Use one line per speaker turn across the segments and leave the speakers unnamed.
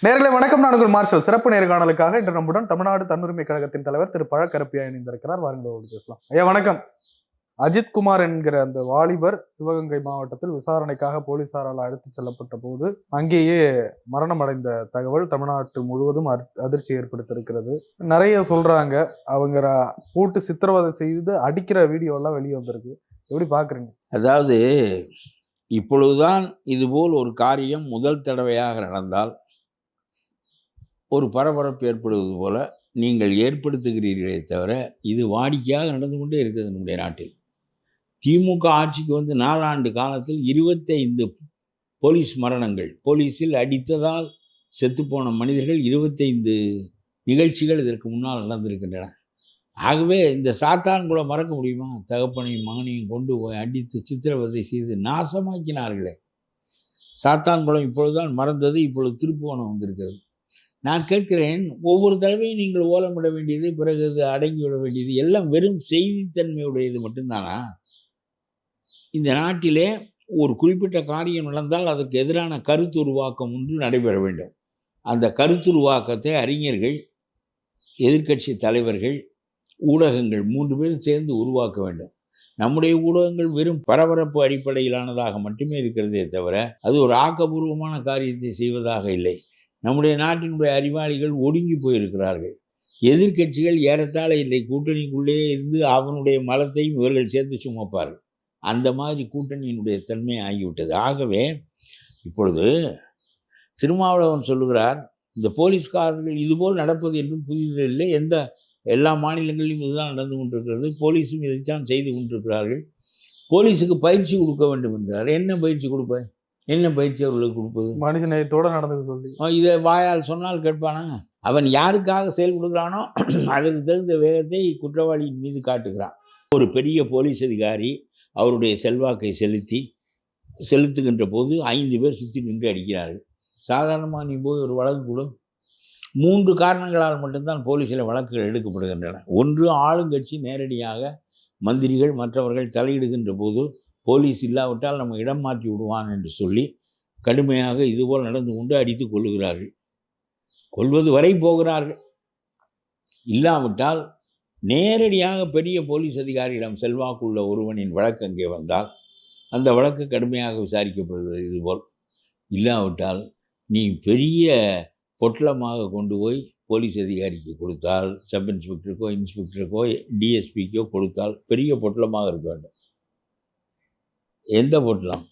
நேயர்களே வணக்கம். நான் உங்கள் மார்ஷல். சிறப்பு நேர்காணலுக்காக இன்று நம்முடன் தமிழ்நாடு தன்னுரிமை கழகத்தின் தலைவர் திரு பழக்கருப்பையா இணைந்திருக்கிறார். வாருங்கள் பேசலாம். ஐயா வணக்கம். அஜித் குமார் என்கிற அந்த வாலிபர் சிவகங்கை மாவட்டத்தில் விசாரணைக்காக போலீசாரால் அழைத்துச் செல்லப்பட்ட போது அங்கேயே மரணம் அடைந்த தகவல் தமிழ்நாட்டு முழுவதும் அதிர்ச்சி ஏற்படுத்தியிருக்கிறது. நிறைய சொல்றாங்க, அவங்க போட்டு சித்திரவதை செய்து அடிக்கிற வீடியோ எல்லாம் வெளியே வந்திருக்கு. எப்படி பாக்குறீங்க?
அதாவது இப்பொழுதுதான் இதுபோல் ஒரு காரியம் முதல் தடவையாக நடந்தால் ஒரு பரபரப்பு ஏற்படுவது போல நீங்கள் ஏற்படுத்துகிறீர்களே தவிர இது வாடிக்கையாக நடந்து கொண்டே இருக்கிறது நம்முடைய நாட்டில். திமுக ஆட்சிக்கு வந்து 4 ஆண்டு காலத்தில் 25 போலீஸ் மரணங்கள், போலீஸில் அடித்ததால் செத்துப்போன மனிதர்கள் 25 நிகழ்ச்சிகள் இதற்கு முன்னால் நடந்திருக்கின்றன. ஆகவே இந்த சாத்தான்குளம் மறக்க முடியுமா? தகப்பனையும் மகனையும் கொண்டு போய் அடித்து சித்திரவதை செய்து நாசமாக்கினார்களே. சாத்தான்குளம் இப்பொழுதுதான் மறந்தது, இப்பொழுது திருப்புவனம் வந்திருக்கிறது. நான் கேட்கிறேன், ஒவ்வொரு தடவையும் நீங்கள் ஓலமிட வேண்டியது, பிறகு அது அடங்கிவிட வேண்டியது எல்லாம் வெறும் செய்தித்தன்மையுடையது மட்டும்தானா? இந்த நாட்டிலே ஒரு குறிப்பிட்ட காரியம் நடந்தால் அதற்கு எதிரான கருத்துருவாக்கம் ஒன்று நடைபெற வேண்டும். அந்த கருத்துருவாக்கத்தை அறிஞர்கள், எதிர்க்கட்சி தலைவர்கள், ஊடகங்கள் 3 பேரும் சேர்ந்து உருவாக்க வேண்டும். நம்முடைய ஊடகங்கள் வெறும் பரபரப்பு அடிப்படையிலானதாக மட்டுமே இருக்கிறதே தவிர அது ஒரு ஆக்கப்பூர்வமான காரியத்தை செய்வதாக இல்லை. நம்முடைய நாட்டினுடைய அறிவாளிகள் ஒடுங்கி போயிருக்கிறார்கள். எதிர்க்கட்சிகள் ஏறத்தாழ இல்லை கூட்டணிக்குள்ளே இருந்து அவனுடைய மலத்தையும் இவர்கள் சேர்த்து சுமப்பார்கள். அந்த மாதிரி கூட்டணியினுடைய தன்மை ஆகிவிட்டது. ஆகவே இப்பொழுது திருமாவளவன் சொல்லுகிறார், இந்த போலீஸ்காரர்கள் இதுபோல் நடப்பது என்றும் புதிதில்லை, எல்லா மாநிலங்களிலும் இதுதான் நடந்து கொண்டிருக்கிறது, போலீஸும் இதைத்தான் செய்து கொண்டிருக்கிறார்கள், போலீஸுக்கு பயிற்சி கொடுக்க வேண்டும் என்றார். என்ன பயிற்சி கொடுப்பேன்? என்ன பயிற்சி அவர்களுக்கு கொடுப்பது?
மனித நேயத்தோடு நடந்து சொல்லி
இதை வாயால் சொன்னால் கேட்பானா? அவன் யாருக்காக செயல் கொடுக்குறானோ அதற்கு தகுந்த வேகத்தை குற்றவாளியின் மீது காட்டுகிறான். ஒரு பெரிய போலீஸ் அதிகாரி அவருடைய செல்வாக்கை செலுத்துகின்ற போது 5 பேர் சுற்றி நின்று அடிக்கிறார்கள். சாதாரணமாக நீ போய் ஒரு வழக்கு கூட 3 காரணங்களால் மட்டும்தான் போலீஸில் வழக்குகள் எடுக்கப்படுகின்றன. ஒன்று, ஆளுங்கட்சி நேரடியாக மந்திரிகள் மற்றவர்கள் தலையிடுகின்ற போது போலீஸ் இல்லாவிட்டால் நம்ம இடம் மாற்றி விடுவான் என்று சொல்லி கடுமையாக இதுபோல் நடந்து கொண்டு அடித்து கொள்ளுகிறார்கள், கொள்வது வரை போகிறார்கள். இல்லாவிட்டால் நேரடியாக பெரிய போலீஸ் அதிகாரியிடம் செல்வாக்குள்ள ஒருவனின் வழக்கு அங்கே வந்தால் அந்த வழக்கு கடுமையாக விசாரிக்கப்படுகிறது. இதுபோல் இல்லாவிட்டால் நீ பெரிய பொட்டலமாக கொண்டு போய் போலீஸ் அதிகாரிக்கு கொடுத்தால், சப் இன்ஸ்பெக்டருக்கோ இன்ஸ்பெக்டருக்கோ டிஎஸ்பிக்கோ கொடுத்தால் பெரிய பொட்டலமாக இருக்க வேண்டும். எந்த பொட்டலம்?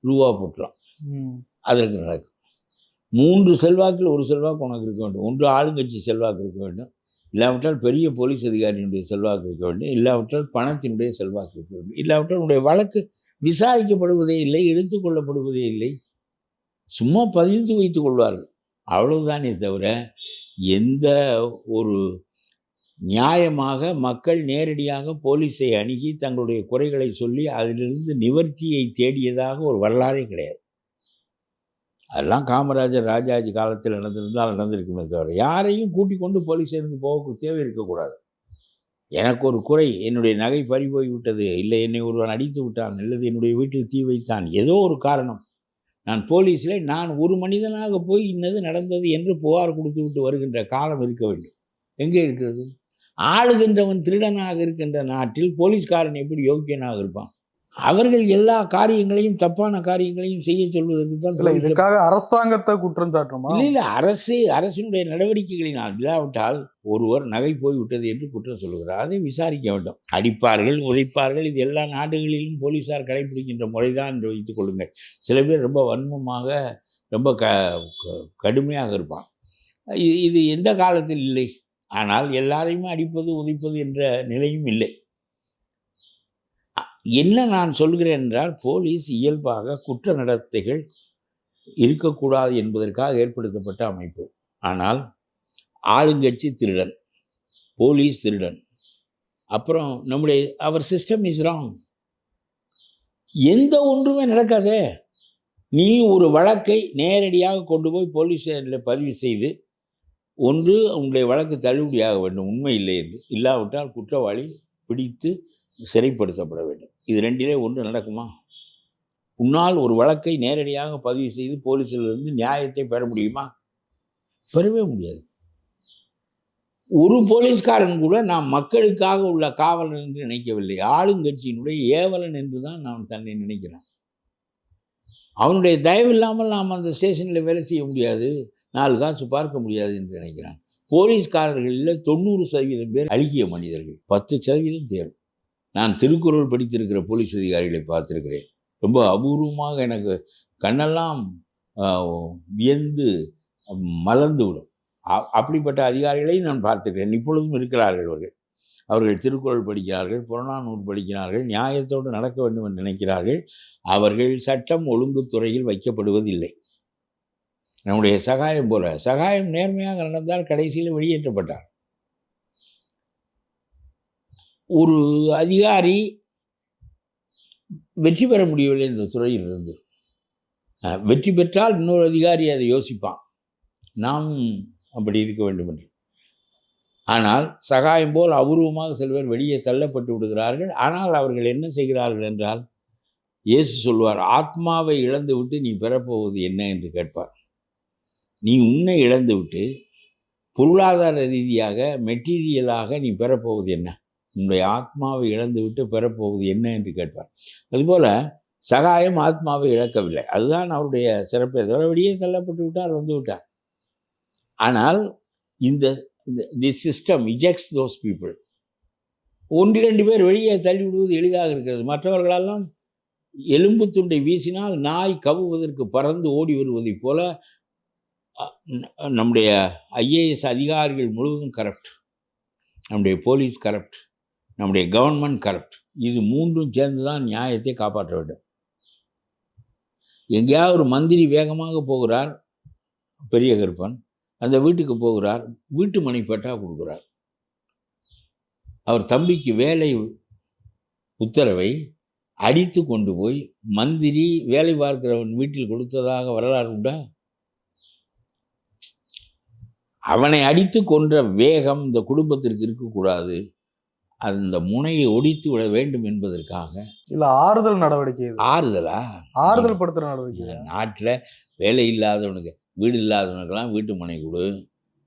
ரூபா பொட்டலம். அதற்கு நடக்கும். 3 செல்வாக்கில் ஒரு செல்வாக்கு உனக்கு இருக்க வேண்டும். ஒன்று ஆளுங்கட்சி செல்வாக்கு இருக்க வேண்டும், இல்லாவிட்டால் பெரிய போலீஸ் அதிகாரியினுடைய செல்வாக்கு இருக்க வேண்டும், இல்லாவிட்டால் பணத்தினுடைய செல்வாக்கு இருக்க வேண்டும், இல்லாவிட்டால் உன்னுடைய வழக்கு விசாரிக்கப்படுவதே இல்லை, எடுத்துக்கொள்ளப்படுவதே இல்லை, சும்மா பதிந்து வைத்துக் கொள்வார்கள். அவ்வளவுதானே தவிர எந்த ஒரு நியாயமாக மக்கள் நேரடியாக போலீஸை அணுகி தங்களுடைய குறைகளை சொல்லி அதிலிருந்து நிவர்த்தியை தேடியதாக ஒரு வரலாறே கிடையாது. அதெல்லாம் காமராஜர் ராஜாஜி காலத்தில் நடந்திருந்தால் நடந்திருக்குமே தவிர யாரையும் கூட்டிக் கொண்டு போலீஸ் ஸ்டேஷனுக்கு போக தேவை இருக்கக்கூடாது. எனக்கு ஒரு குறை, என்னுடைய நகை பறி போய்விட்டது, இல்லை என்னை ஒருவன் அடித்து விட்டான், அல்லது என்னுடைய வீட்டில் தீ வைத்தான், ஏதோ ஒரு காரணம், நான் போலீஸில் நான் ஒரு மனிதனாக போய் இன்னது நடந்தது என்று புகார் கொடுத்து விட்டு வருகின்ற காலம் இருக்க வேண்டும். எங்கே இருக்கிறது? ஆளுகின்றவன் திருடனாக இருக்கின்ற நாட்டில் போலீஸ்காரன் எப்படி யோக்கியனாக இருப்பான்? அவர்கள் எல்லா காரியங்களையும் தப்பான காரியங்களையும் செய்ய சொல்வதற்கு தான்.
இதுக்காக அரசாங்கத்தை குற்றம் சாட்டுமா?
இல்லை, அரசினுடைய நடவடிக்கைகளினால். இல்லாவிட்டால் ஒருவர் நகை போய்விட்டது என்று குற்றம் சொல்லுகிறார், அதை விசாரிக்க வேண்டும். அடிப்பார்கள், உதைப்பார்கள், இது எல்லா நாடுகளிலும் போலீஸார் கடைபிடிக்கின்ற முறைதான் என்று வைத்துக் கொள்ளுங்கள். சில பேர் ரொம்ப வன்மமாக ரொம்ப கடுமையாக இருப்பான். இது எந்த காலத்தில் இல்லை. ஆனால் எல்லாரையுமே அடிப்பது உதைப்பது என்ற நிலையும் இல்லை. என்ன நான் சொல்கிறேன் என்றால், போலீஸ் இயல்பாக குற்ற நடத்தைகள் இருக்கக்கூடாது என்பதற்காக ஏற்படுத்தப்பட்ட அமைப்பு. ஆனால் ஆளுங்கட்சி திருடன், போலீஸ் திருடன், அப்புறம் அவர் சிஸ்டம் இஸ் ராங். எந்த ஒன்றுமே நடக்காதே. நீ ஒரு வழக்கை நேரடியாக கொண்டு போய் போலீஸ் ஸ்டேஷனில் பதிவு செய்து, ஒன்று உங்களுடைய வழக்கு தள்ளுபடியாக வேண்டும் உண்மை இல்லை என்று, இல்லாவிட்டால் குற்றவாளி பிடித்து சிறைப்படுத்தப்பட வேண்டும். இது 2லே ஒன்று நடக்குமா? உன்னால் ஒரு வழக்கை நேரடியாக பதிவு செய்து போலீஸிலிருந்து நியாயத்தை பெற முடியுமா? பெறவே முடியாது. ஒரு போலீஸ்காரன் கூட நாம் மக்களுக்காக உள்ள காவலன் என்று நினைக்கவில்லை. ஆளுங்கட்சியினுடைய ஏவலன் என்று தான் நான் தன்னை நினைக்கிறேன். அவனுடைய தயவு இல்லாமல் நாம் அந்த ஸ்டேஷனில் வேலை செய்ய முடியாது, 4 காசு பார்க்க முடியாது என்று நினைக்கிறான். போலீஸ்காரர்களில் 90% பேர் அழுகிய மனிதர்கள், 10% தேரும். நான் திருக்குறள் படித்திருக்கிற போலீஸ் அதிகாரிகளை பார்த்திருக்கிறேன். ரொம்ப அபூர்வமாக எனக்கு கண்ணெல்லாம் வியந்து மலர்ந்து விடும். அப்படிப்பட்ட அதிகாரிகளை நான் பார்த்திருக்கிறேன். இப்பொழுதும் இருக்கிறார்கள் அவர்கள். அவர்கள் திருக்குறள் படிக்கிறார்கள், புறநானூறு படிக்கிறார்கள், நியாயத்தோடு நடக்க வேண்டும் என்று நினைக்கிறார்கள். அவர்கள் சட்டம் ஒழுங்கு துறையில் வைக்கப்படுவதில்லை. நம்முடைய சகாயம் போல, சகாயம் நேர்மையாக நடந்தால் கடைசியில் வெளியேற்றப்பட்டார். ஒரு அதிகாரி வெற்றி பெற முடியவில்லை இந்த துறையில் இருந்து. வெற்றி பெற்றால் இன்னொரு அதிகாரி அதை யோசிப்பான், நாம் அப்படி இருக்க வேண்டும் என்று. ஆனால் சகாயம் போல் அபூர்வமாக சிலர் வெளியே தள்ளப்பட்டு விடுகிறார்கள். ஆனால் அவர்கள் என்ன செய்கிறார்கள் என்றால், இயேசு சொல்வார், ஆத்மாவை இழந்து விட்டு நீ பெறப்போவது என்ன என்று கேட்பார். நீ உன்னை இழந்து விட்டு பொருளாதார ரீதியாக மெட்டீரியலாக நீ பெறப்போவது என்ன? உன்னுடைய ஆத்மாவை இழந்து விட்டு பெறப்போவது என்ன என்று கேட்பார். அதுபோல் சகாயம் ஆத்மாவை இழக்கவில்லை. அதுதான் அவருடைய சிறப்பு. வெளியே தள்ளப்பட்டு விட்டார், வந்து விட்டார். ஆனால் தி சிஸ்டம் ejects those people. 1-2 பேர் வெளியே தள்ளி விடுவது எளிதாக இருக்கிறது. மற்றவர்களெல்லாம் எலும்பு துண்டை வீசினால் நாய் கவுவதற்கு பறந்து ஓடி வருவதைப் போல நம்முடைய ஐஏஎஸ் அதிகாரிகள் முழுவதும் கரப்ட், நம்முடைய போலீஸ் கரப்ட், நம்முடைய கவர்மெண்ட் கரப்ட். இது 3ம் சேர்ந்து தான் நியாயத்தை காப்பாற்ற வேண்டும். எங்கேயாவது ஒரு மந்திரி வேகமாக போகிறார், பெரிய கருப்பன் அந்த வீட்டுக்கு போகிறார், வீட்டு மனை பட்டா கொடுக்குறார். அவர் தம்பிக்கு வேலை உத்தரவை அடித்து கொண்டு போய் மந்திரி வேலை பார்க்கிறவன் வீட்டில் கொடுத்ததாக வரலாறு உண்டா? அவனை அடித்து கொன்ற வேகம் இந்த குடும்பத்திற்கு இருக்கக்கூடாது. அந்த முனையை ஒடித்து விட வேண்டும் என்பதற்காக.
இல்ல ஆறுதல் நடவடிக்கை.
ஆறுதலா?
ஆறுதல் படுத்துற நடவடிக்கை.
நாட்டில் வேலை இல்லாதவனுக்கு வீடு இல்லாதவனுக்கெல்லாம் வீட்டு மனை கொடு,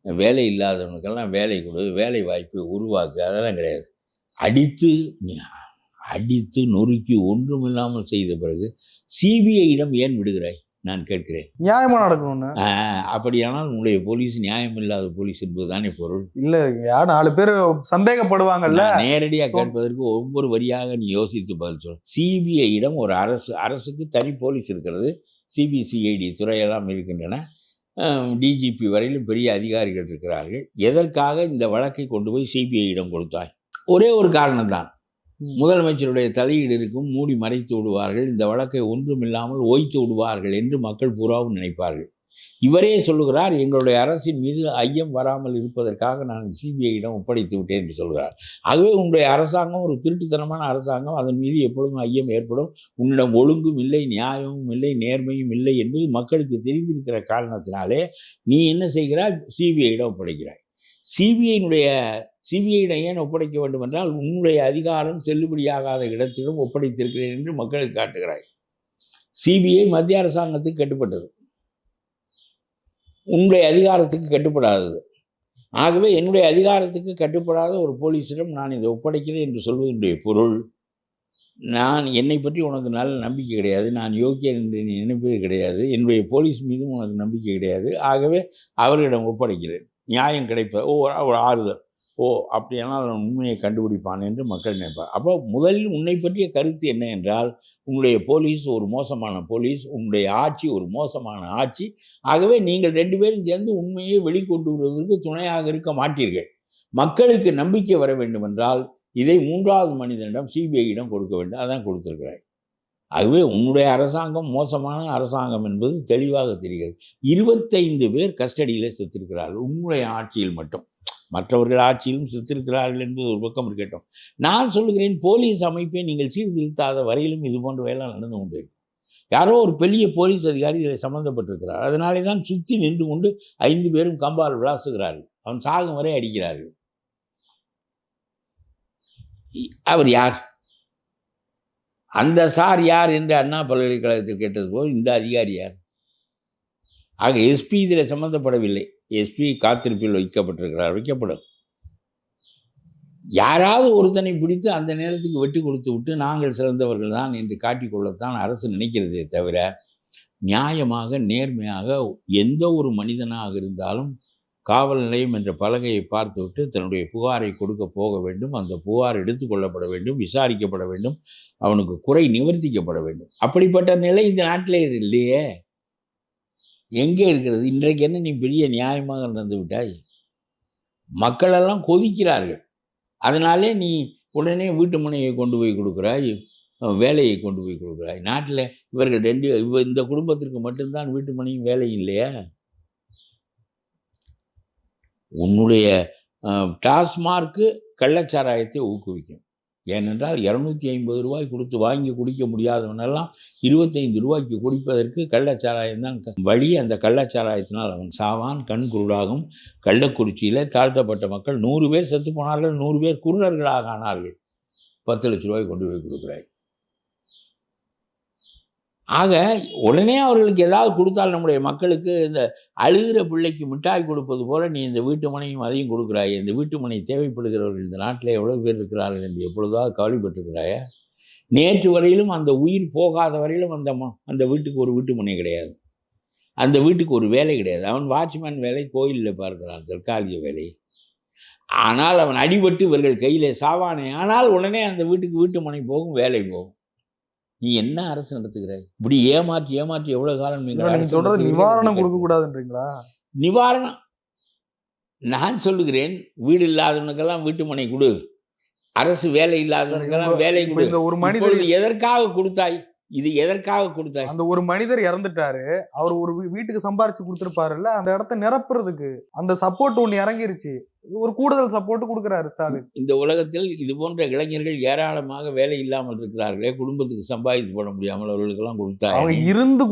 வேலை இல்லாதவனுக்கெல்லாம் வேலை கொடு, வேலை வாய்ப்பை உருவாக்கு, அதெல்லாம் கிடையாது. அடித்து நொறுக்கி ஒன்றுமில்லாமல் செய்த பிறகு சிபிஐயிடம் ஏன் விடுகிறாய் நான் கேட்கிறேன்.
நியாயமா நடக்கணும்னு.
அப்படியானால் உங்களுடைய போலீஸ் நியாயம் இல்லாத போலீஸ் என்பதுதானே பொருள்.
இல்ல, 4 பேர் சந்தேகப்படுவாங்கல்ல.
நேரடியாக கேட்பதற்கு ஒவ்வொரு வரியாக நீ யோசித்து பதில் சொல். சிபிஐயிடம் ஒரு அரசுக்கு தனி போலீஸ் இருக்கிறது, சிபிசிஐடி துறையெல்லாம் இருக்கின்றன, டிஜிபி வரையிலும் பெரிய அதிகாரிகள் இருக்கிறார்கள். எதற்காக இந்த வழக்கை கொண்டு போய் சிபிஐயிடம் கொடுத்தாய்? ஒரே ஒரு காரணம்தான், முதலமைச்சருடைய தலையீடு இருக்கும், மூடி மறைத்து விடுவார்கள், இந்த வழக்கை ஒன்றுமில்லாமல் ஓய்த்து விடுவார்கள் என்று மக்கள் பூராவும் நினைப்பார்கள். இவரே சொல்லுகிறார், எங்களுடைய அரசின் மீது ஐயம் வராமல் இருப்பதற்காக நான் சிபிஐயிடம் ஒப்படைத்து விட்டேன் என்று சொல்கிறார். ஆகவே உன்னுடைய அரசாங்கம் ஒரு திருட்டுத்தனமான அரசாங்கம், அதன் மீது எப்பொழுதும் ஐயம் ஏற்படும். உன்னிடம் ஒழுங்கும் இல்லை, நியாயமும் இல்லை, நேர்மையும் இல்லை என்பது மக்களுக்கு தெரிந்திருக்கிற காரணத்தினாலே நீ என்ன செய்கிறாய்? சிபிஐயிடம் ஒப்படைக்கிறாய். சிபிஐயிடம் ஏன் ஒப்படைக்க வேண்டும் என்றால், உன்னுடைய அதிகாரம் செல்லுபடியாகாத இடத்திலும் ஒப்படைத்திருக்கிறேன் என்று மக்களுக்கு காட்டுகிறாய். சிபிஐ மத்திய அரசாங்கத்துக்கு கட்டுப்பட்டது, உன்னுடைய அதிகாரத்துக்கு கட்டுப்படாதது. ஆகவே என்னுடைய அதிகாரத்துக்கு கட்டுப்படாத ஒரு போலீஸிடம் நான் இதை ஒப்படைக்கிறேன் என்று சொல்வதனுடைய பொருள், என்னை பற்றி உனக்கு நல்ல நம்பிக்கை கிடையாது, நான் யோக்கியன் என்று நீ நினைப்பது கிடையாது, என்னுடைய போலீஸ் மீதும் உனக்கு நம்பிக்கை கிடையாது, ஆகவே அவர்களிடம் ஒப்படைக்கிறேன், நியாயம் கிடைப்ப ஒரு ஆறுதல். அப்படியானால் அவன் உண்மையை கண்டுபிடிப்பான் என்று மக்கள் நினைப்பார். அப்போ முதலில் உன்னை பற்றிய கருத்து என்ன என்றால், உன்னுடைய போலீஸ் ஒரு மோசமான போலீஸ், உன்னுடைய ஆட்சி ஒரு மோசமான ஆட்சி. ஆகவே நீங்கள் 2 பேரும் சேர்ந்து உண்மையை வெளிக்கொண்டு வருவதற்கு துணையாக இருக்க மாட்டீர்கள். மக்களுக்கு நம்பிக்கை வர வேண்டும் என்றால் இதை 3வது மனிதனிடம், சிபிஐயிடம் கொடுக்க வேண்டும். அதான் கொடுத்துருக்கிறாய். ஆகவே உன்னுடைய அரசாங்கம் மோசமான அரசாங்கம் என்பது தெளிவாக தெரிகிறது. 25 பேர் கஸ்டடியில் செத்திருக்கிறார்கள் உன்னுடைய ஆட்சியில் மட்டும். மற்றவர்கள் ஆட்சியிலும் செத்திருக்கிறார்கள் என்பது ஒரு பக்கம் இருக்கட்டும். நான் சொல்லுகிறேன், போலீஸ் அமைப்பை நீங்கள் சீர்திருத்தாத வரையிலும் இது போன்ற வேலை நடந்து கொண்டு யாரோ ஒரு பெரிய போலீஸ் அதிகாரி இதில் சம்மந்தப்பட்டிருக்கிறார். அதனாலே தான் சுற்றி நின்று கொண்டு 5 பேரும் கம்பால் விளாசுகிறார்கள், அவன் சாகும் வரை அடிக்கிறார்கள். அவர் யார்? அந்த சார் யார் என்று அண்ணா பல்கலைக்கழகத்தில் கேட்டது போல் இந்த அதிகாரி யார்? ஆக எஸ்பி இதில் சம்மந்தப்படவில்லை. எஸ்பி காத்திருப்பில் வைக்கப்பட்டிருக்கிறார், வைக்கப்படும். யாராவது ஒருத்தனை பிடித்து அந்த நேரத்துக்கு வெட்டி கொடுத்து விட்டு நாங்கள் சிறந்தவர்கள் தான் என்று காட்டிக்கொள்ளத்தான் அரசு நினைக்கிறதே தவிர, நியாயமாக நேர்மையாக எந்த ஒரு மனிதனாக இருந்தாலும் காவல் நிலையம் என்ற பலகையை பார்த்துவிட்டு தன்னுடைய புகாரை கொடுக்க போக வேண்டும். அந்த புகார் எடுத்துக்கொள்ளப்பட வேண்டும், விசாரிக்கப்பட வேண்டும், அவனுக்கு குறை நிவர்த்திக்கப்பட வேண்டும். அப்படிப்பட்ட நிலை இந்த நாட்டிலே இல்லையே. எங்கே இருக்கிறது? இன்றைக்கு என்ன நீ பெரிய நியாயமாக நடந்து விட்டாய்? மக்களெல்லாம் கொதிக்கிறார்கள். அதனாலே நீ உடனே வீட்டு மனையை கொண்டு போய் கொடுக்குறாய், வேலையை கொண்டு போய் கொடுக்குறாய். நாட்டில் இவர்கள் இந்த குடும்பத்திற்கு மட்டும்தான் வீட்டு மனையும் வேலையும் இல்லையா? உன்னுடைய டாஸ்மார்க்கு கள்ளச்சாராயத்தை ஊக்குவிக்கும். ஏனென்றால் 250 ரூபாய் கொடுத்து வாங்கி குடிக்க முடியாதவனெல்லாம் 25 ரூபாய்க்கு குடிப்பதற்கு கள்ளச்சாராயம் தான் வழி. அந்த கள்ளச்சாராயத்தினால் அவன் சாவான், கண் குருடாகும். கள்ளக்குறிச்சியில் தாழ்த்தப்பட்ட மக்கள் 100 பேர் செத்து போனார்கள், 100 பேர் குருடர்களாக ஆனார்கள். 10 லட்ச ரூபாய் கொண்டு போய் கொடுக்குறாய். ஆக உடனே அவர்களுக்கு ஏதாவது கொடுத்தால் நம்முடைய மக்களுக்கு இந்த அழுகிற பிள்ளைக்கு மிட்டாய் கொடுப்பது போல நீ இந்த வீட்டு மனையும் அதையும் கொடுக்குறாய். இந்த வீட்டு மனை தேவைப்படுகிறவர்கள் இந்த நாட்டில் எவ்வளோ பேர் இருக்கிறார்கள் என்று எப்பொழுதாவது கவலைப்பட்டிருக்கிறாய? நேற்று வரையிலும் அந்த உயிர் போகாத வரையிலும் அந்த வீட்டுக்கு ஒரு வீட்டு மனை கிடையாது, அந்த வீட்டுக்கு ஒரு வேலை கிடையாது. அவன் வாட்ச்மேன் வேலை கோயிலில் பார்க்கிறான், தற்காலிக வேலை. ஆனால் அவன் அடிபட்டு இவர்கள் கையில் சாவானே ஆனால் உடனே அந்த வீட்டுக்கு வீட்டு மனை போகும், வேலை போகும். நீ என்ன அரசு நடத்துகிறாய்? இப்படி ஏமாற்றி எவ்வளவு காலம்
நீங்க சொல்றது நிவாரணம் கொடுக்க கூடாதுன்றீங்களா?
நிவாரணம் நான் சொல்லுகிறேன், வீடு இல்லாதவனுக்கெல்லாம் வீட்டு மனை கொடு, அரசு வேலை இல்லாதவனுக்கெல்லாம் வேலை கொடு. இந்த ஒரு மனிதர் எதற்காக கொடுத்தாய்? இது எதற்காக கொடுத்தாய்?
அந்த ஒரு மனிதர் இறந்துட்டாரு, அவர் ஒரு வீட்டுக்கு சம்பாரிச்சு கொடுத்துருப்பாருல்ல, அந்த இடத்த நிரப்புறதுக்கு அந்த சப்போர்ட் ஒன்று இறங்கிருச்சு. ஒரு கூடுதல் சப்போர்ட் கொடுக்குறாரு ஸ்டாலின்.
இந்த உலகத்தில் இது போன்ற இளைஞர்கள் ஏராளமாக வேலை இல்லாமல் இருக்கிறார்களே, குடும்பத்துக்கு சம்பாதித்து போட முடியாமல் அவர்களுக்கெல்லாம் கொடுத்தா
அவங்க இருந்து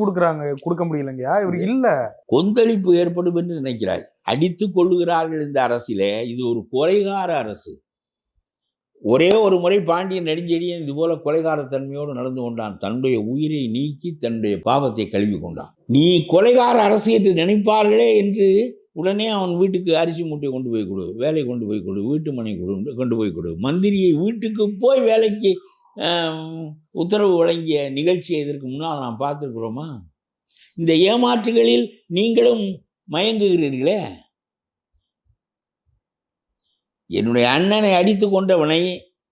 கொடுக்க முடியலங்கயா, இவர் இல்ல.
கொந்தளிப்பு ஏற்படும் என்று நினைக்கிறாய். அடித்து கொள்ளுகிறார்கள் இந்த அரசிலே. இது ஒரு கொலைகார அரசு. ஒரே ஒரு முறை பாண்டியன் நெடுஞ்செழியன் இது போல கொலைகாரத்தன்மையோடு நடந்து கொண்டான். தன்னுடைய உயிரை நீக்கி தன்னுடைய பாவத்தை கழுவி கொண்டான். நீ கொலைகார அரசு என்று நினைப்பார்களே என்று உடனே அவன் வீட்டுக்கு அரிசி மூட்டை கொண்டு போய் கொடு, வேலை கொண்டு போய் கொடு, வீட்டு மனை கொண்டு போய் கொடு. மந்திரியை வீட்டுக்கு போய் வேலைக்கு உத்தரவு வழங்கிய நிகழ்ச்சியை இதற்கு முன்னால் நாம் பார்த்துருக்கிறோமா? இந்த ஏமாற்றுகளில் நீங்களும் மயங்குகிறீர்களே. என்னுடைய அண்ணனை அடித்து கொண்டவனை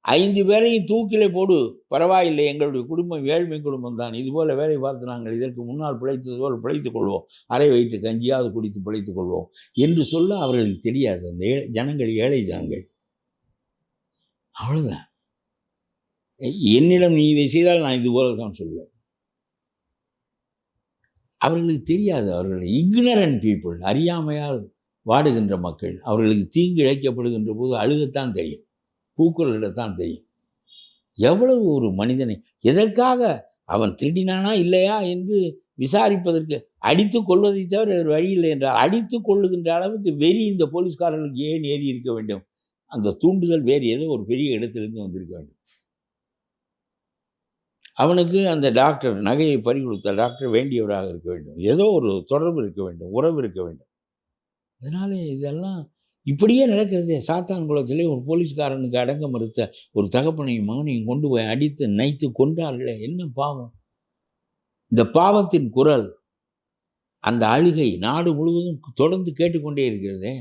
5 பேரையும் தூக்கிலே போடு, பரவாயில்லை, எங்களுடைய குடும்பம் ஏழ்மை குடும்பம் தான், இதுபோல் வேலை பார்த்து நாங்கள் இதற்கு முன்னால் பிழைத்தது போல் பிழைத்துக் கொள்வோம், அரை வயிற்று கஞ்சியாவது குடித்து பிழைத்துக் கொள்வோம் என்று சொல்ல அவர்களுக்கு தெரியாது. அந்த ஜனங்கள் ஏழை ஜனங்கள். அவ்வளோதான். என்னிடம் நீ இதை செய்தால் நான் இது போல தான் சொல்லுவேன். அவர்களுக்கு தெரியாது. அவர்கள் இக்னரண்ட் பீப்புள், அறியாமையால் வாடுகின்ற மக்கள். அவர்களுக்கு தீங்கு இழைக்கப்படுகின்ற போது அழுகத்தான் தெரியும், கூக்குரலிடத்தான் தெரியும். எவ்வளவு ஒரு மனிதனை எதற்காக அவன் திருடினானா இல்லையா என்று விசாரிப்பதற்கு அடித்து கொள்வதை தவிர வேறு வழி இல்லை என்றால், அடித்து கொள்ளுகின்ற அளவுக்கு வெறி இந்த போலீஸ்காரர்களுக்கு ஏன் ஏறி இருக்க வேண்டும்? அந்த தூண்டுதல் வேறு ஏதோ ஒரு பெரிய இடத்திலிருந்து வந்திருக்க வேண்டும். அவனுக்கு அந்த டாக்டர், நகையை பறி கொடுத்த டாக்டர் வேண்டியவராக இருக்க வேண்டும், ஏதோ ஒரு தொடர்பு இருக்க வேண்டும், உறவு இருக்க வேண்டும். அதனால இதெல்லாம் இப்படியே நடக்கிறது. சாத்தான் குளத்திலே ஒரு போலீஸ்காரனுக்கு அடங்க மறுத்த ஒரு தகப்பனையும் மகனையும் கொண்டு போய் அடித்து நைத்து கொன்றார்களே, என்ன பாவம்! இந்த பாவத்தின் குரல், அந்த அழுகை நாடு முழுவதும் தொடர்ந்து கேட்டுக்கொண்டே இருக்கிறதே.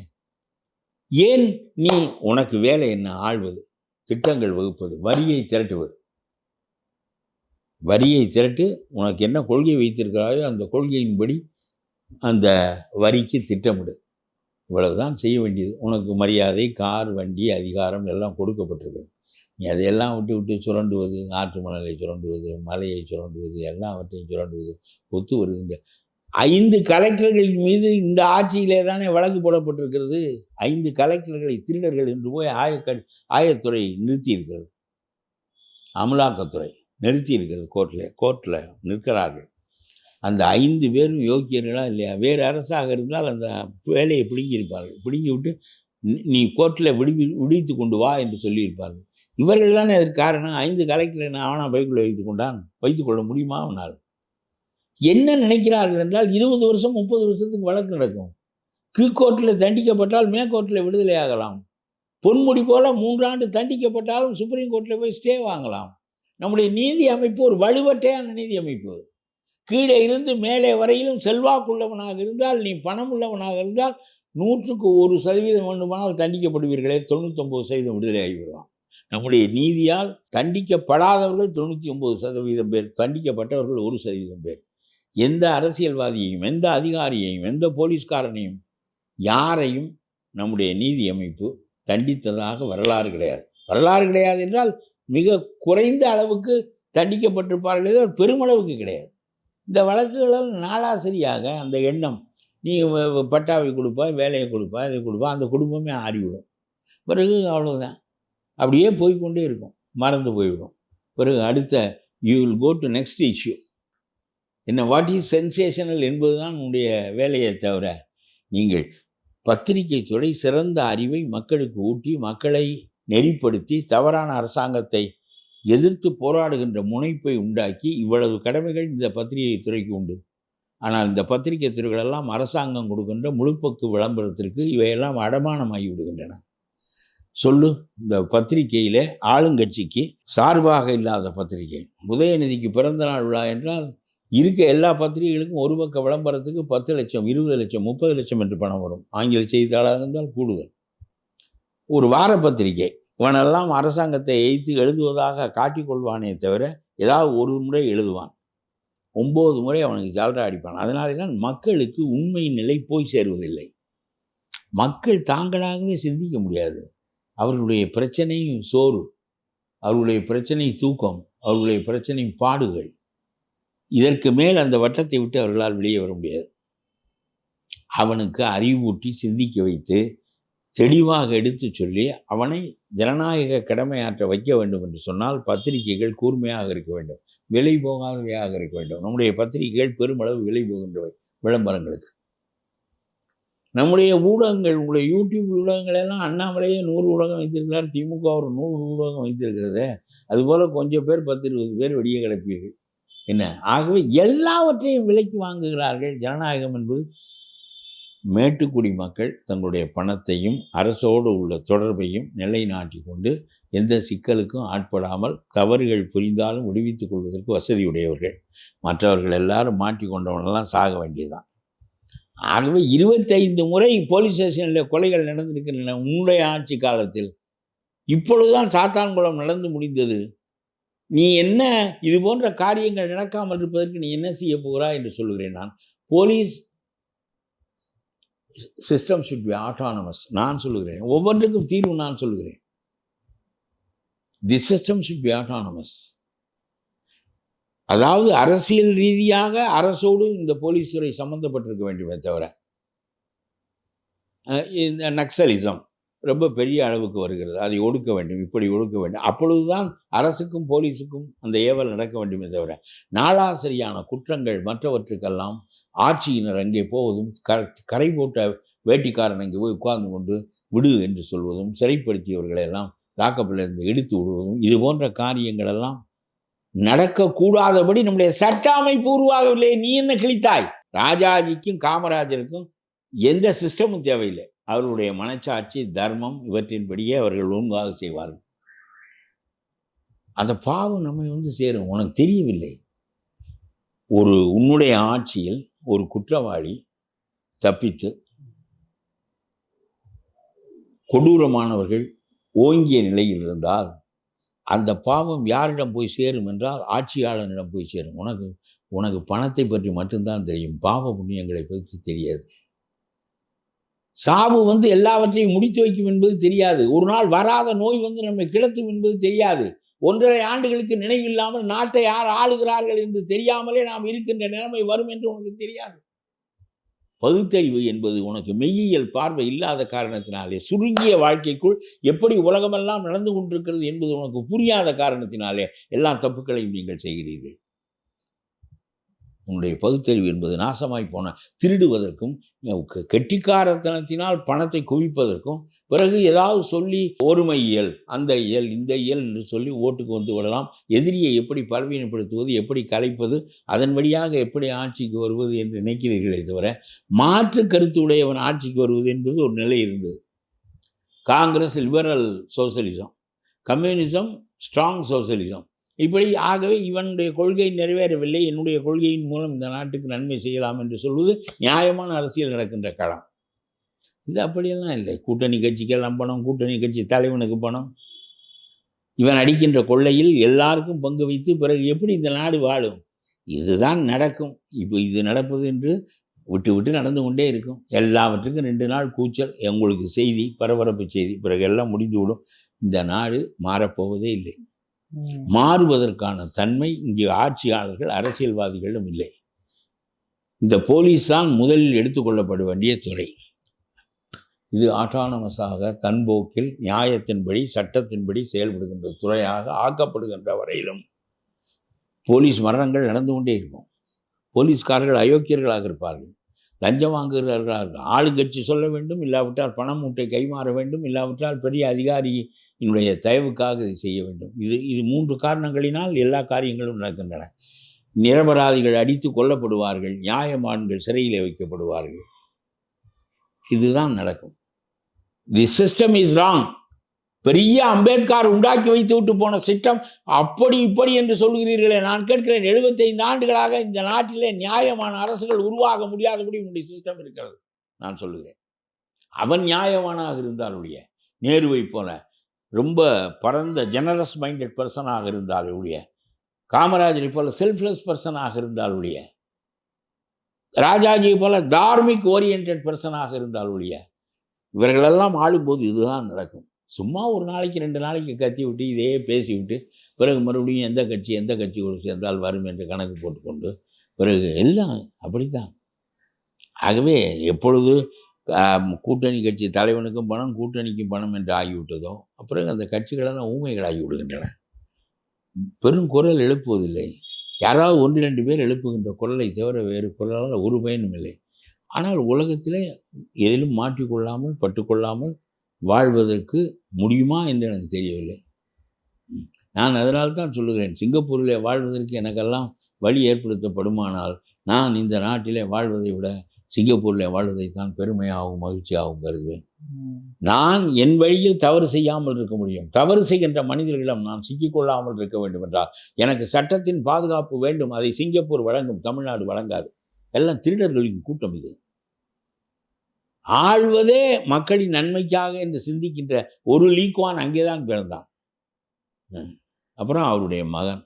ஏன் நீ, உனக்கு வேலை என்ன? ஆள்வது, திட்டங்கள் வகுப்பது, வரியை திரட்டுவது. வரியை திரட்டு, உனக்கு என்ன கொள்கை வைத்திருக்கிறாயோ அந்த கொள்கையின்படி அந்த வரிக்கு திட்டமிடு. இவ்வளவுதான் செய்ய வேண்டியது. உனக்கு மரியாதை, கார், வண்டி, அதிகாரம் எல்லாம் கொடுக்கப்பட்டிருக்கு. நீ அதையெல்லாம் விட்டு சுரண்டுவது, ஆற்று மணலை சுரண்டுவது, மலையை சுரண்டுவது, எல்லாவற்றையும் சுரண்டுவது ஒத்து வருகின்ற 5 கலெக்டர்களின் மீது இந்த ஆட்சியிலே தானே வழக்கு போடப்பட்டிருக்கிறது. 5 கலெக்டர்களை திருடர்கள் என்று போய் ஆயத்துறை நிறுத்தி இருக்கிறது, அமலாக்கத்துறை நிறுத்தி இருக்கிறது, கோர்ட்டில் நிற்கிறார்கள். அந்த 5 பேரும் யோக்கியர்களா இல்லையா? வேறு அரசாக இருந்தால் அந்த வேலையை பிடுங்கியிருப்பார்கள், பிடுங்கி விட்டு நீ கோர்ட்டில் விடுவித்து கொண்டு வா என்று சொல்லியிருப்பார்கள். இவர்கள் தானே அதற்கு காரணம். 5 கலெக்டரை அவனா பைக்குள்ளே வைத்துக்கொள்ள முடியுமா அவனால்? என்ன நினைக்கிறார்கள் என்றால் 20 வருஷம் 30 வருஷத்துக்கு வழக்கு நடக்கும். கீழ்கோர்ட்டில் தண்டிக்கப்பட்டால் மேற்கோர்ட்டில் விடுதலை ஆகலாம். பொன்முடி போல 3 ஆண்டு தண்டிக்கப்பட்டாலும் சுப்ரீம் கோர்ட்டில் போய் ஸ்டே வாங்கலாம். நம்முடைய நீதி அமைப்பு ஒரு வலுவற்றையான நீதி அமைப்பு. கீழே இருந்து மேலே வரையிலும் செல்வாக்குள்ளவனாக இருந்தால், நீ பணம் உள்ளவனாக இருந்தால் 100க்கு 1% வேண்டுமானால் தண்டிக்கப்படுவீர்களே, 99% விடுதலை ஆகிவிடலாம். நம்முடைய நீதியால் தண்டிக்கப்படாதவர்கள் 99% பேர், தண்டிக்கப்பட்டவர்கள் 1% பேர். எந்த அரசியல்வாதியையும், எந்த அதிகாரியையும், எந்த போலீஸ்காரனையும், யாரையும் நம்முடைய நீதி அமைப்பு தண்டித்ததாக வரலாறு கிடையாது. வரலாறு கிடையாது என்றால் மிக குறைந்த அளவுக்கு தண்டிக்கப்பட்டிருப்பார்களே, பெருமளவுக்கு கிடையாது. இந்த வழக்குகளால் நாளாசரியாக அந்த எண்ணம், நீ பட்டாவை கொடுப்பா, வேலையை கொடுப்பா, இதை கொடுப்பா, அந்த குடும்பமே ஆறிவிடும். பிறகு அவ்வளோதான், அப்படியே போய்கொண்டே இருக்கும், மறந்து போய்விடும். பிறகு அடுத்த you will go to next issue. என்ன, வாட் இஸ் சென்சேஷனல் என்பது தான் உன்னுடைய வேலையை தவிர, நீங்கள் பத்திரிகை துறை சிறந்த அறிவை மக்களுக்கு ஊட்டி, மக்களை நெறிப்படுத்தி, தவறான அரசாங்கத்தை எதிர்த்து போராடுகின்ற முனைப்பை உண்டாக்கி, இவ்வளவு கடமைகள் இந்த பத்திரிகை துறைக்கு உண்டு. ஆனால் இந்த பத்திரிகை துறைகளெல்லாம் அரசாங்கம் கொடுக்கின்ற முழுப்பக்கு விளம்பரத்திற்கு இவையெல்லாம் அடமானமாகி விடுகின்றன. சொல்லு, இந்த பத்திரிகையில் ஆளுங்கட்சிக்கு சார்பாக இல்லாத பத்திரிகை, உதயநிதிக்கு பிறந்த நாள் விழா என்றால் இருக்க எல்லா பத்திரிகைகளுக்கும் ஒரு பக்க விளம்பரத்துக்கு 10 லட்சம், 20 லட்சம், 30 லட்சம் என்று பணம் வரும். ஆங்கில செய்தித்தாளாக இருந்தால் கூடுதல். ஒரு வார பத்திரிகை, இவனெல்லாம் அரசாங்கத்தை எய்த்து எழுதுவதாக காட்டிக்கொள்வானே தவிர, ஏதாவது ஒரு முறை எழுதுவான், 9 முறை அவனுக்கு ஜால்ரா அடிப்பான். அதனாலே தான் மக்களுக்கு உண்மை நிலை போய் சேருவதில்லை. மக்கள் தாங்களாகவே சிந்திக்க முடியாது. அவர்களுடைய பிரச்சனை சோறு, அவர்களுடைய பிரச்சனை தூக்கம், அவர்களுடைய பிரச்சனை பாடுகள். இதற்கு மேல் அந்த வட்டத்தை விட்டு அவர்களால் வெளியே வர முடியாது. அவனுக்கு அறிவூட்டி சிந்திக்க வைத்து தெளிவாக எடுத்து சொல்லி அவனை ஜனநாயக கடமையாற்ற வைக்க வேண்டும் என்று சொன்னால் பத்திரிகைகள் கூர்மையாக இருக்க வேண்டும், விலை போகாதவையாக இருக்க வேண்டும். நம்முடைய பத்திரிகைகள் பெருமளவு விலை போகின்றவை விளம்பரங்களுக்கு. நம்முடைய ஊடகங்கள், உங்களுடைய யூடியூப் ஊடகங்கள் எல்லாம் அண்ணாமலையே 100 ஊடகம் வைத்திருக்கிறார், திமுக ஒரு 100 ஊடகம் வைத்திருக்கிறது. அதுபோல் கொஞ்சம் பேர் 10-20 பேர் வெளியே கிளப்பீர்கள். என்ன, ஆகவே எல்லாவற்றையும் விலைக்கு வாங்குகிறார்கள். ஜனநாயகம் என்பது மேட்டுக்குடி மக்கள் தங்களுடைய பணத்தையும் அரசோடு உள்ள தொடர்பையும் நிலைநாட்டி கொண்டு எந்த சிக்கலுக்கும் ஆட்படாமல் தவறுகள் புரிந்தாலும் விடுவித்துக் கொள்வதற்கு வசதியுடையவர்கள். மற்றவர்கள் எல்லாரும் மாட்டிக்கொண்டவனெல்லாம் சாக வேண்டியதுதான். ஆகவே 25 முறை போலீஸ் ஸ்டேஷனில் கொலைகள் நடந்திருக்கின்றன உன்னுடைய ஆட்சி காலத்தில். இப்பொழுதுதான் சாத்தான்குளம் நடந்து முடிந்தது. நீ என்ன இது போன்ற காரியங்கள் நடக்காமல் இருப்பதற்கு நீ என்ன செய்ய போகிறாய் என்று சொல்லுகிறேன் நான். Police system should be autonomous. நான் சொல்லுகிறேன், ஒவ்வொன்றுக்கும் தீர்வு நான் சொல்லுகிறேன். தி சிஸ்டம் ஷுட் பி ஆட்டானமஸ். அதாவது அரசியல் ரீதியாக அரசோடு இந்த போலீஸ் துறை சம்பந்தப்பட்டிருக்க வேண்டுமே தவிர, இந்த நக்சலிசம் ரொம்ப பெரிய அளவுக்கு வருகிறது, அதை ஒடுக்க வேண்டும், இப்படி ஒடுக்க வேண்டும். அப்பொழுதுதான் அரசுக்கும் போலீஸுக்கும் அந்த ஏவல் நடக்க வேண்டுமே தவிர, நாளாசரியான குற்றங்கள் மற்றவற்றுக்கெல்லாம் ஆட்சியினர் அங்கே போவதும், கரை போட்ட வேட்டிக்காரன் அங்கே போய் உட்கார்ந்து கொண்டு விடு என்று சொல்வதும், சிறைப்படுத்தியவர்களெல்லாம் லாக்கப்பிலிருந்து எடுத்து விடுவதும், இது போன்ற காரியங்களெல்லாம் நடக்கக்கூடாதபடி நம்முடைய சட்ட அமைப்பு உருவாகவில்லை. நீ என்ன கிழித்தாய்? ராஜாஜிக்கும் காமராஜருக்கும் எந்த சிஸ்டமும் தேவையில்லை. அவர்களுடைய மனச்சாட்சி, தர்மம் இவற்றின்படியே அவர்கள் ஒழுங்காக செய்வார்கள். அந்த பாவம் நம்மை சேரும். உனக்கு தெரியவில்லை. உன்னுடைய ஆட்சியில் ஒரு குற்றவாளி தப்பித்து கொடூரமானவர்கள் ஓங்கிய நிலையில் இருந்தால் அந்த பாவம் யாரிடம் போய் சேரும் என்றால் ஆட்சியாளனிடம் போய் சேரும். உனக்கு பணத்தை பற்றி மட்டும்தான் தெரியும், பாவ புண்ணியங்களை பற்றி தெரியாது. சாவு எல்லாவற்றையும் முடித்து வைக்கும் என்பது தெரியாது. ஒரு நாள் வராத நோய் நம்மை கிடத்தும் என்பது தெரியாது. 1.5 ஆண்டுகளுக்கு நினைவில்லாமல் நாட்டை யார் ஆளுகிறார்கள் என்று தெரியாமலே நாம் இருக்கின்ற நிலைமை வரும் என்று உனக்கு தெரியாது. பகுத்தறிவு என்பது உனக்கு மெய்யியல் பார்வை இல்லாத காரணத்தினாலே, சுருங்கிய வாழ்க்கைக்குள் எப்படி உலகமெல்லாம் நடந்து கொண்டிருக்கிறது என்பது உனக்கு புரியாத காரணத்தினாலே எல்லா தப்புக்களையும் நீங்கள் செய்கிறீர்கள். உன்னுடைய பகுத்தறிவு என்பது நாசமாய் போன திருடுவதற்கும் கெட்டிக்காரத்தனத்தினால் பணத்தை குவிப்பதற்கும் பிறகு ஏதாவது சொல்லி ஒருமை இயல், அந்த இயல், இந்த இயல் என்று சொல்லி ஓட்டுக்கு வந்து விடலாம். எதிரியை எப்படி பலவீனப்படுத்துவது, எப்படி கலைப்பது, அதன் வழியாக எப்படி ஆட்சிக்கு வருவது என்று நினைக்கிறீர்களே தவிர மாற்று கருத்து உடையவன் ஆட்சிக்கு வருவது என்பது ஒரு நிலை இருந்தது. Congress liberal socialism, communism strong socialism, இப்படி. ஆகவே இவனுடைய கொள்கை நிறைவேறவில்லை, என்னுடைய கொள்கையின் மூலம் இந்த நாட்டுக்கு நன்மை செய்யலாம் என்று சொல்வது நியாயமான அரசியல் நடக்கின்ற களம். இது அப்படியெல்லாம் இல்லை. கூட்டணி கட்சிக்கெல்லாம் பணம், கூட்டணி கட்சி தலைவனுக்கு பணம், இவன் அடிக்கின்ற கொள்ளையில் எல்லாருக்கும் பங்கு வைத்து பிறகு எப்படி இந்த நாடு வாழும்? இதுதான் நடக்கும். இப்போ இது நடப்பது என்று விட்டு விட்டு நடந்து கொண்டே இருக்கும். எல்லாவற்றுக்கும் 2 நாள் கூச்சல், உங்களுக்கு செய்தி, பரபரப்பு செய்தி, பிறகு எல்லாம் முடிந்துவிடும். இந்த நாடு மாறப்போவதே இல்லை. மாறுவதற்கான தன்மை இங்கே ஆட்சியாளர்கள், அரசியல்வாதிகளிடம் இல்லை. இந்த போலீஸ் தான் முதலில் எடுத்துக்கொள்ளப்பட வேண்டிய துறை. இது ஆட்டானமஸாக தன்போக்கில் நியாயத்தின்படி சட்டத்தின்படி செயல்படுகின்ற துறையாக ஆக்கப்படுகின்ற வரையிலும் போலீஸ் மரணங்கள் நடந்து கொண்டே இருக்கும். போலீஸ்காரர்கள் அயோக்கியர்களாக இருப்பார்கள், லஞ்சம் வாங்குகிறார்களாக இருக்கும். ஆளுங்கட்சி சொல்ல வேண்டும், இல்லாவிட்டால் பணம் மூட்டை கைமாற வேண்டும், இல்லாவிட்டால் பெரிய அதிகாரியினுடைய தயவுக்காக இதை செய்ய வேண்டும். இது 3 காரணங்களினால் எல்லா காரியங்களும் நடக்கின்றன. நிரபராதிகள் அடித்து கொல்லப்படுவார்கள், நியாயமான்கள் சிறையில் வைக்கப்படுவார்கள். இதுதான் நடக்கும். தி சிஸ்டம் இஸ் ராங். பெரிய அம்பேத்கர் உண்டாக்கி வைத்து விட்டு போன சிஸ்டம் அப்படி இப்படி என்று சொல்கிறீர்களே, நான் கேட்கிறேன், 75 ஆண்டுகளாக இந்த நாட்டிலே நியாயமான அரசுகள் உருவாக முடியாதபடி உன்னுடைய சிஸ்டம் இருக்கிறது. நான் சொல்லுகிறேன், அவன் நியாயமானாக இருந்தாலுடைய, நேருவை போல ரொம்ப பரந்த ஜெனரஸ் மைண்டட் பர்சனாக இருந்தாலுடைய, காமராஜரை போல செல்ஃப்லெஸ் பர்சனாக இருந்தாலுடைய, ராஜாஜியை போல தார்மிக் ஓரியன்ட் பர்சனாக இருந்தாலுடைய, இவர்களெல்லாம் ஆளும்போது இதுதான் நடக்கும். சும்மா ஒரு நாளைக்கு 2 நாளைக்கு கத்தி விட்டு இதே பேசிவிட்டு பிறகு மறுபடியும் எந்த கட்சி கூட சேர்ந்தால் வரும் என்று கணக்கு போட்டுக்கொண்டு பிறகு எல்லாம் அப்படித்தான். ஆகவே எப்பொழுது கூட்டணி கட்சி தலைவனுக்கும் பணம், கூட்டணிக்கும் பணம் என்று ஆகிவிட்டதோ அப்புறம் அந்த கட்சிகளெல்லாம் ஊமைகளாகி விடுகின்றன. பெரும் குரல் எழுப்புவதில்லை. யாராவது 1-2 பேர் எழுப்புகின்ற குரலை தவிர வேறு குரலால் ஒரு பயனும் இல்லை. ஆனால் உலகத்திலே எதிலும் மாற்றிக்கொள்ளாமல் பட்டுக்கொள்ளாமல் வாழ்வதற்கு முடியுமா என்று எனக்கு தெரியவில்லை. நான் அதனால்தான் சொல்லுகிறேன், சிங்கப்பூரில் வாழ்வதற்கு எனக்கெல்லாம் வழி ஏற்படுத்தப்படுமானால் நான் இந்த நாட்டிலே வாழ்வதை விட சிங்கப்பூரில் வாழ்வதைத்தான் பெருமையாகவும் மகிழ்ச்சியாகவும் கருதுவேன். நான் என் வழியில் தவறு செய்யாமல் இருக்க முடியும். தவறு செய்கின்ற மனிதர்களிடம் நான் சிக்கிக்கொள்ளாமல் இருக்க வேண்டும் என்றால் எனக்கு சட்டத்தின் பாதுகாப்பு வேண்டும். அதை சிங்கப்பூர் வழங்கும், தமிழ்நாடு வழங்காது. எல்லாம் திருடர்களின் கூட்டம். இது ஆள்வதே மக்களின் நன்மைக்காக என்று சிந்திக்கின்ற ஒரு லீக்வான் அங்கேதான் பிறந்தான். அப்புறம் அவருடைய மகன்,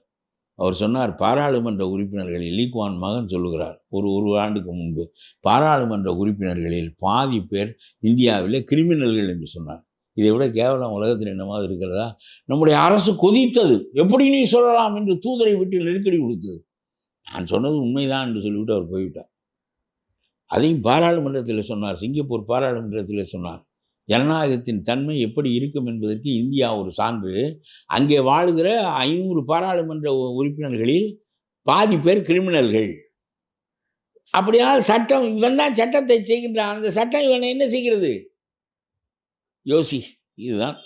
அவர் சொன்னார், பாராளுமன்ற உறுப்பினர்களில் லீக்வான் மகன் சொல்லுகிறார், ஒரு ஆண்டுக்கு முன்பு பாராளுமன்ற உறுப்பினர்களில் பாதி பேர் இந்தியாவிலே கிரிமினல்கள் என்று சொன்னார். இதை விட கேவலம் உலகத்தில் என்னமாவது இருக்கிறதா? நம்முடைய அரசு கொதித்தது, எப்படி நீ சொல்லலாம் என்று தூதரை விட்டு நெருக்கடி கொடுத்தது. நான் சொன்னது உண்மைதான் என்று சொல்லிவிட்டு அவர் போய்விட்டார். அதையும் பாராளுமன்றத்தில் சொன்னார், சிங்கப்பூர் பாராளுமன்றத்தில் சொன்னார். ஜனநாயகத்தின் தன்மை எப்படி இருக்கும் என்பதற்கு இந்தியா ஒரு சான்று. அங்கே வாழ்கிற 500 பாராளுமன்ற உறுப்பினர்களில் பாதி பேர் கிரிமினல்கள். அப்படியானால் சட்டம், இவன் தான் சட்டத்தை செய்கின்றான், அந்த சட்டம் இவனை என்ன செய்கிறது? யோசி. இதுதான்